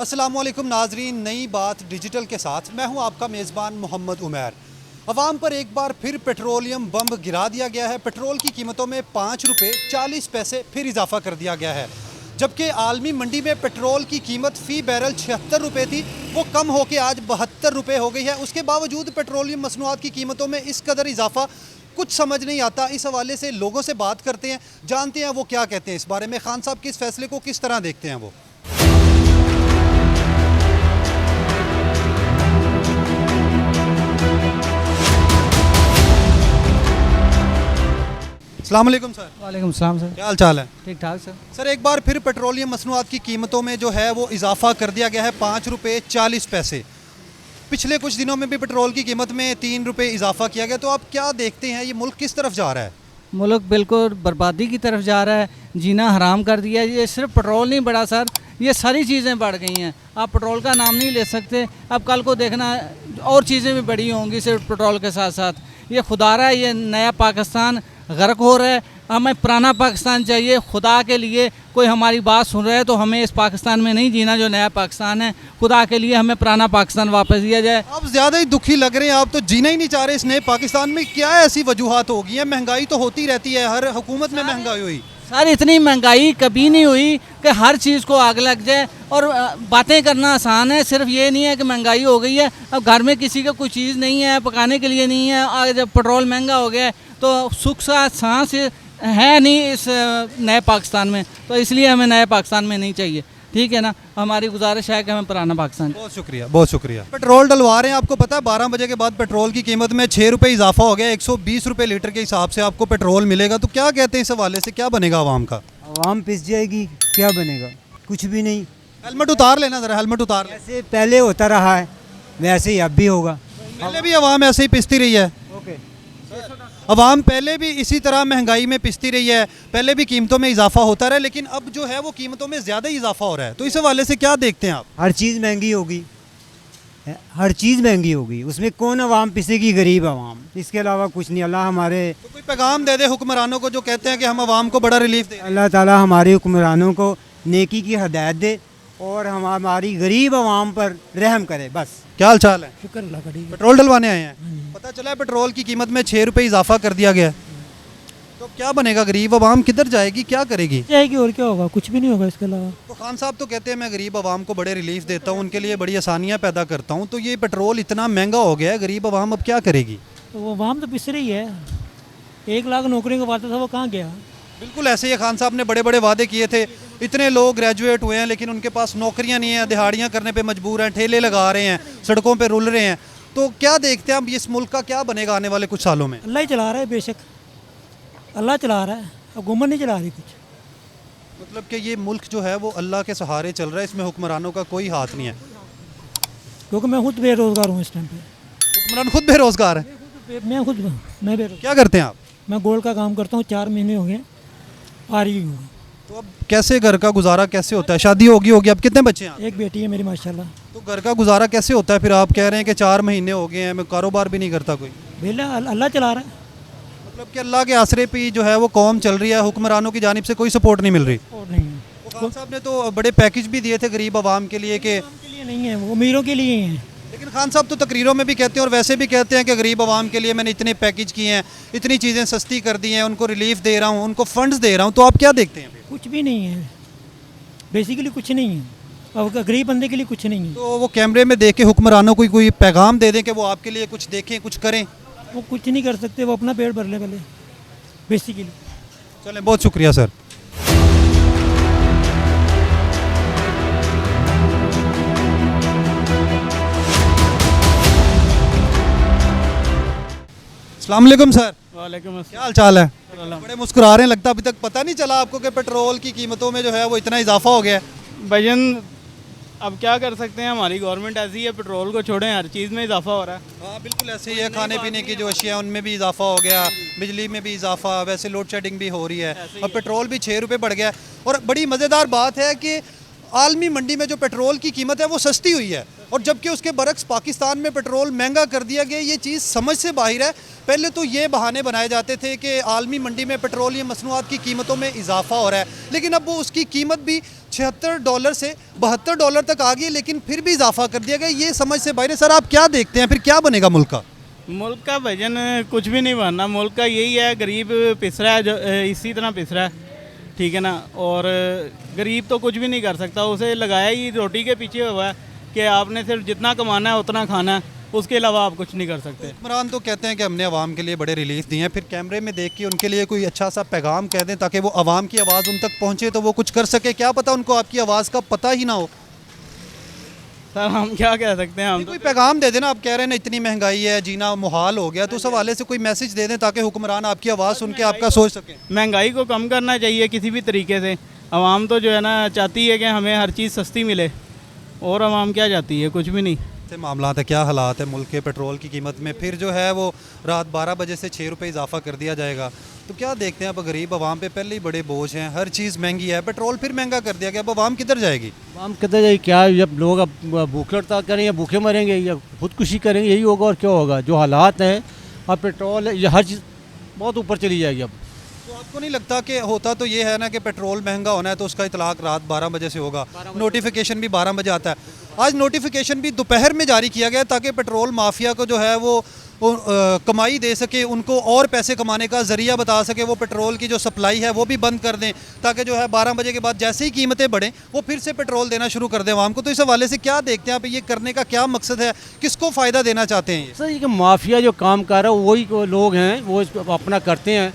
अस्सलामुअलैकुम नाजरीन, नई बात डिजिटल के साथ मैं हूं आपका मेज़बान मोहम्मद उमैर। अवाम पर एक बार फिर पेट्रोलियम बम गिरा दिया गया है। पेट्रोल की कीमतों में 5 रुपये 40 पैसे फिर इजाफा कर दिया गया है। जबकि आलमी मंडी में पेट्रोल की कीमत फ़ी बैरल 76 रुपये थी, वो कम होकर आज 72 रुपये हो गई है। उसके बावजूद पेट्रोलियम मसनूआत की कीमतों में इस कदर इजाफा कुछ समझ नहीं आता। इस हवाले से लोगों से बात करते हैं, जानते हैं वो क्या कहते हैं इस बारे में। खान साहब के इस फैसले को किस तरह देखते हैं वो। अस्सलाम वालेकुम सर। वालेकुम सलाम सर। क्या हाल चाल है? ठीक ठाक सर। सर, एक बार फिर पेट्रोलियम मसनूआत की कीमतों में जो है वो इजाफा कर दिया गया है 5 रुपये 40 पैसे। पिछले कुछ दिनों में भी पेट्रोल की कीमत में 3 रुपये इजाफा किया गया। तो आप क्या देखते हैं, ये मुल्क किस तरफ जा रहा है? मुल्क बिल्कुल बर्बादी की तरफ जा रहा है, जीना हराम कर दिया है। ये सिर्फ पेट्रोल नहीं बढ़ा सर, ये सारी चीज़ें बढ़ गई हैं। आप पेट्रोल का नाम नहीं ले सकते। अब कल को देखना और चीज़ें भी बढ़ी होंगी सिर्फ पेट्रोल के साथ साथ। ये खुदारा है, ये नया पाकिस्तान गर्क हो रहा है। हमें पुराना पाकिस्तान चाहिए। खुदा के लिए कोई हमारी बात सुन रहा है तो हमें इस पाकिस्तान में नहीं जीना जो नया पाकिस्तान है। खुदा के लिए हमें पुराना पाकिस्तान वापस दिया जाए। आप ज़्यादा ही दुखी लग रहे हैं, आप तो जीना ही नहीं चाह रहे इस नए पाकिस्तान में। क्या ऐसी वजूहात होगी हैं? महंगाई तो होती रहती है, हर हुकूमत में महंगाई हुई। सर, इतनी महंगाई कभी नहीं हुई कि हर चीज़ को आग लग जाए। और बातें करना आसान है, सिर्फ ये नहीं है कि महंगाई हो गई है। अब घर में किसी का कोई चीज़ नहीं है, पकाने के लिए नहीं है, और जब पेट्रोल महंगा हो गया है तो सुख सा सांस है नहीं इस नए पाकिस्तान में। तो इसलिए हमें नए पाकिस्तान में नहीं चाहिए, ठीक है ना। हमारी गुजारिश है कि हमें पुराना पाकिस्तान। बहुत शुक्रिया, बहुत शुक्रिया। पेट्रोल डलवा रहे हैं, आपको पता है 12 बजे के बाद पेट्रोल की कीमत में 6 रुपये इजाफा हो गया। 120 रुपये लीटर के हिसाब से आपको पेट्रोल मिलेगा। तो क्या कहते हैं इस हवाले से, क्या बनेगा आवाम का? आवाम पिस जाएगी, क्या बनेगा? कुछ भी नहीं। हेलमेट उतार लेना ज़रा, हेलमेट उतार ले। जैसे पहले होता रहा है वैसे ही अब भी होगा। पहले भी आवाम ऐसे ही पिसती रही है। ओके। अवाम पहले भी इसी तरह महंगाई में पिसती रही है, पहले भी कीमतों में इजाफा होता रहा, लेकिन अब जो है वो कीमतों में ज़्यादा ही इजाफा हो रहा है। तो इस हवाले से क्या देखते हैं आप? हर चीज़ महंगी होगी, हर चीज़ महंगी होगी, उसमें कौन आवाम पिसेगी? गरीब आवाम। इसके अलावा कुछ नहीं। अल्लाह हमारे तो कोई पैगाम दे दे हुक्मरानों को जो कहते हैं कि हम आवाम को बड़ा रिलीफ दें। अल्लाह ताला हमारे हुक्मरानों को नेकी की हदायत दे और हमारी गरीब आवाम पर रहम करे, बस। क्या हाल चाल है? शुक्र अल्लाह का। ठीक है। पेट्रोल डलवाने आए हैं, पता चला है पेट्रोल की कीमत में 6 रुपये इजाफा कर दिया गया है। तो क्या बनेगा? गरीब आवाम किधर जाएगी, क्या करेगी? जाएगी और क्या होगा? कुछ भी नहीं होगा इसके अलावा। तो खान साहब तो कहते हैं मैं गरीब आवाम को बड़े रिलीफ देता हूँ, उनके लिए बड़ी आसानियाँ पैदा करता हूँ। तो ये पेट्रोल इतना महंगा हो गया है, गरीब आवाम अब क्या करेगी? तो वो आवाम तो पिस रही है। 1 लाख नौकरियों का वादा था, वो कहाँ गया? बिल्कुल ऐसे ही खान साहब ने बड़े बड़े वादे किए थे। इतने लोग ग्रेजुएट हुए हैं लेकिन उनके पास नौकरियां नहीं हैं, दिहाड़ियां करने पे मजबूर हैं, ठेले लगा रहे हैं, सड़कों पे रुल रहे हैं। तो क्या देखते हैं अब इस मुल्क का क्या बनेगा आने वाले कुछ सालों में? अल्लाह ही चला रहा है, बेशक अल्लाह चला रहा है, हुकूमत नहीं चला रही कुछ। मतलब कि ये मुल्क जो है वो अल्लाह के सहारे चल रहा है, इसमें हुक्मरानों का कोई हाथ नहीं है। क्योंकि मैं खुद बेरोज़गार हूँ इस टाइम पे। हुक्मरान खुद बेरोजगार है? मैं बेरोज़गार। क्या करते हैं आप? मैं गोल्ड का काम करता हूँ, 4 महीने हो गए आ रही हूँ। तो अब कैसे घर का गुजारा कैसे होता है? शादी होगी, अब कितने बच्चे हैं आप? एक बेटी है मेरी माशाल्लाह। तो घर का गुजारा कैसे होता है? फिर आप कह रहे हैं कि 4 महीने हो गए हैं, मैं कारोबार भी नहीं करता कोई। बेला अल्लाह चला रहा है। मतलब कि अल्लाह के आसरे पे जो है वो कौम चल रही है, हुक्मरानों की जानिब से कोई सपोर्ट नहीं मिल रही। और नहीं है, वो खान साहब ने तो बड़े पैकेज भी दिए थे गरीब आवाम के लिए कि, के लिए नहीं है, वो अमीरों के लिए ही है। लेकिन खान साहब तो तकरीरों में भी कहते हैं और वैसे भी कहते हैं कि गरीब आवाम के लिए मैंने इतने पैकेज किए हैं, इतनी चीज़ें सस्ती कर दी हैं, उनको रिलीफ दे रहा हूँ, उनको फंड्स दे रहा हूँ। तो आप क्या देखते हैं? कुछ भी नहीं है, बेसिकली कुछ नहीं है। अब गरीब बंदे के लिए कुछ नहीं है। तो वो कैमरे में देख के हुक्मरानों को कोई पैगाम दे दें कि वो आपके लिए कुछ देखें, कुछ करें। वो कुछ नहीं कर सकते, वो अपना पेट भर ले पहले बेसिकली। चलें, बहुत शुक्रिया सर। अस्सलाम वालेकुम सर। वालेकुम क्या हाल चाल है? बड़े मुस्कुरा रहे हैं, लगता अभी तक पता नहीं चला आपको कि पेट्रोल की कीमतों में जो है वो इतना इजाफा हो गया है। भजन अब क्या कर सकते हैं, हमारी गवर्नमेंट ऐसी है, पेट्रोल को छोड़ें हर चीज़ में इजाफा हो रहा है। हाँ बिल्कुल ऐसे ही है, खाने पीने की जो अशिया उनमें भी इजाफा हो गया, बिजली में भी इजाफा, वैसे लोड शेडिंग भी हो रही है, और पेट्रोल भी 6 रुपये बढ़ गया है। और बड़ी मज़ेदार बात है कि आलमी मंडी में जो पेट्रोल की कीमत है वो सस्ती हुई है, और जबकि उसके बरक्स पाकिस्तान में पेट्रोल महंगा कर दिया गया। ये चीज़ समझ से बाहर है। पहले तो ये बहाने बनाए जाते थे कि आलमी मंडी में पेट्रोलियम मसनूआत की कीमतों में इजाफा हो रहा है, लेकिन अब वो उसकी कीमत भी $76 से $72 तक आ गई, लेकिन फिर भी इजाफा कर दिया गया। ये समझ से बाहर है। सर आप क्या देखते हैं, फिर क्या बनेगा मुल्क का? मुल्क का भजन कुछ भी नहीं बनना। मुल्क का यही है, गरीब पिस रहा है, जो इसी तरह पिस रहा है, ठीक है ना। और गरीब तो कुछ भी नहीं कर सकता, उसे लगाया ही रोटी के पीछे हुआ है कि आपने सिर्फ जितना कमाना है उतना खाना है, उसके अलावा आप कुछ नहीं कर सकते। हुक्मरान तो कहते हैं कि हमने अवाम के लिए बड़े रिलीफ दिए हैं, फिर कैमरे में देख के उनके लिए कोई अच्छा सा पैगाम कह दें ताकि वो अवाम की आवाज़ उन तक पहुँचे तो वो कुछ कर सके। क्या पता उनको आपकी आवाज़ का पता ही ना हो। सर हम क्या कह सकते हैं, हम कोई पैगाम दे देना। आप कह रहे हैं ना इतनी महंगाई है, जीना मुहाल हो गया, तो उस हवाले से कोई मैसेज दे दें ताकि हुक्मरान आपकी आवाज़ सुन के आपका सोच सकें। महंगाई को कम करना चाहिए किसी भी तरीके से। आवाम तो जो है ना चाहती है कि हमें हर चीज़ सस्ती मिले, और आवाम क्या चाहती है, कुछ भी नहीं। से मामला है, क्या हालात है मुल्क के पेट्रोल की कीमत में? फिर जो है वो रात 12 बजे से 6 रुपये इजाफा कर दिया जाएगा, तो क्या देखते हैं? अब गरीब आवाम पे पहले ही बड़े बोझ हैं, हर चीज़ महंगी है, पेट्रोल फिर महंगा कर दिया गया, अब आवाम किधर जाएगी? हम कहते हैं क्या, जब लोग अब भूख हड़ताल करें या भूखे मरेंगे या खुदकुशी करेंगे, यही होगा और क्या होगा। जो हालात हैं अब पेट्रोल ये हर चीज़ बहुत ऊपर चली जाएगी अब। तो आपको नहीं लगता कि होता तो ये है ना कि पेट्रोल महंगा होना है तो उसका इतलाक रात 12 बजे से होगा, नोटिफिकेशन भी 12 बजे आता है। आज नोटिफिकेशन भी दोपहर में जारी किया गया ताकि पेट्रोल माफिया को जो है वो कमाई दे सके, उनको और पैसे कमाने का ज़रिया बता सके, वो पेट्रोल की जो सप्लाई है वो भी बंद कर दें ताकि जो है 12 बजे के बाद जैसे ही कीमतें बढ़ें वो फिर से पेट्रोल देना शुरू कर दें आवाम को। तो इस हवाले से क्या देखते हैं आप, ये करने का क्या मकसद है, किसको फ़ायदा देना चाहते हैं? सर ये कि माफिया जो काम कर रहा है वही लोग हैं, वो अपना करते हैं,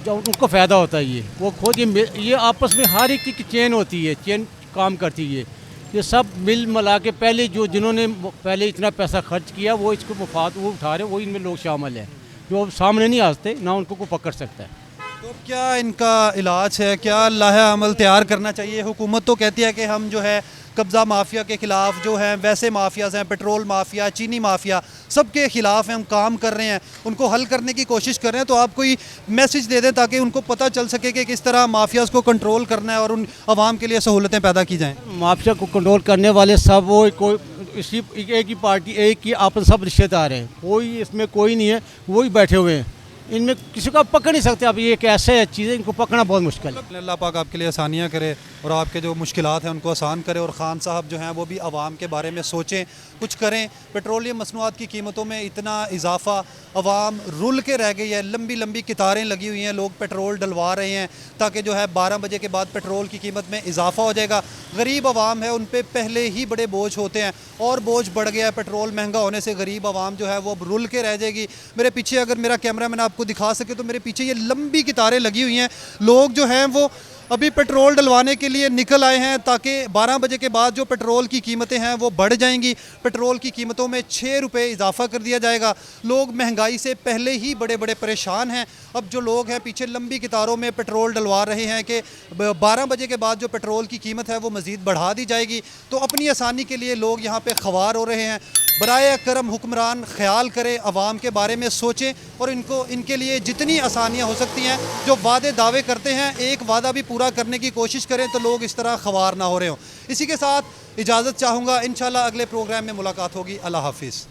जो उनको फ़ायदा होता है। ये वो खुद ये आपस में हर एक की चेन होती है, चेन काम करती है। ये सब मिल मिला के पहले जिन्होंने पहले इतना पैसा खर्च किया वो इसको मुफाद वो उठा रहे, वो इनमें लोग शामिल हैं जो सामने नहीं आते, ना उनको को पकड़ सकता है। तो क्या इनका इलाज है, क्या लाहा अमल तैयार करना चाहिए? हुकूमत तो कहती है कि हम जो है कब्ज़ा माफिया के ख़िलाफ़ जो हैं वैसे माफियाज़ हैं, पेट्रोल माफिया, चीनी माफिया, सबके ख़िलाफ़ हम काम कर रहे हैं, उनको हल करने की कोशिश कर रहे हैं। तो आप कोई मैसेज दे दें ताकि उनको पता चल सके कि किस तरह माफियाज़ को कंट्रोल करना है और उन आवाम के लिए सहूलतें पैदा की जाएँ। माफिया को कंट्रोल करने वाले सब वो कोई इसी एक ही पार्टी, एक ही आपस सब रिश्तेदार हैं, कोई इसमें कोई नहीं है, वही बैठे हुए हैं। इनमें किसी को आप पकड़ नहीं सकते। अब ये एक ऐसे चीज़ है, इनको पकड़ना बहुत मुश्किल है। अल्लाह पाक आपके लिए आसानियाँ करे और आपके जो मुश्किलात हैं उनको आसान करे, और ख़ान साहब जो हैं वो भी आवाम के बारे में सोचें, कुछ करें। पेट्रोलियम मसनूआत की कीमतों में इतना इजाफा, आवाम रुल के रह गई है, लंबी लंबी कतारें लगी हुई हैं, लोग पेट्रोल डलवा रहे हैं ताकि जो है 12 बजे के बाद पेट्रोल की कीमत में इजाफा हो जाएगा। गरीब आवाम है, उन पर पहले ही बड़े बोझ होते हैं और बोझ बढ़ गया है। पेट्रोल महंगा होने से गरीब आवाम जो है वो अब रुल के रह जाएगी। मेरे पीछे अगर मेरा कैमरा मैन आपको दिखा सके तो मेरे पीछे ये लंबी कतारें लगी हुई हैं, लोग जो हैं वो अभी पेट्रोल डलवाने के लिए निकल आए हैं ताकि 12 बजे के बाद जो पेट्रोल की कीमतें हैं वो बढ़ जाएंगी। पेट्रोल की कीमतों में 6 रुपये इजाफा कर दिया जाएगा। लोग महंगाई से पहले ही बड़े बड़े परेशान हैं। अब जो लोग हैं पीछे लंबी कतारों में पेट्रोल डलवा रहे हैं कि 12 बजे के बाद जो पेट्रोल की कीमत है वो मज़ीद बढ़ा दी जाएगी। तो अपनी आसानी के लिए लोग यहाँ पर ख्वार हो रहे हैं। बराए करम हुक्मरान ख्याल करें, आवाम के बारे में सोचें और इनके लिए जितनी आसानियाँ हो सकती हैं, जो वादे दावे करते हैं, एक वादा भी पूरा करने की कोशिश करें तो लोग इस तरह ख्वार ना हो रहे हों। इसी के साथ इजाज़त चाहूँगा, इंशाल्लाह अगले प्रोग्राम में मुलाकात होगी। अल्लाह हाफिज़।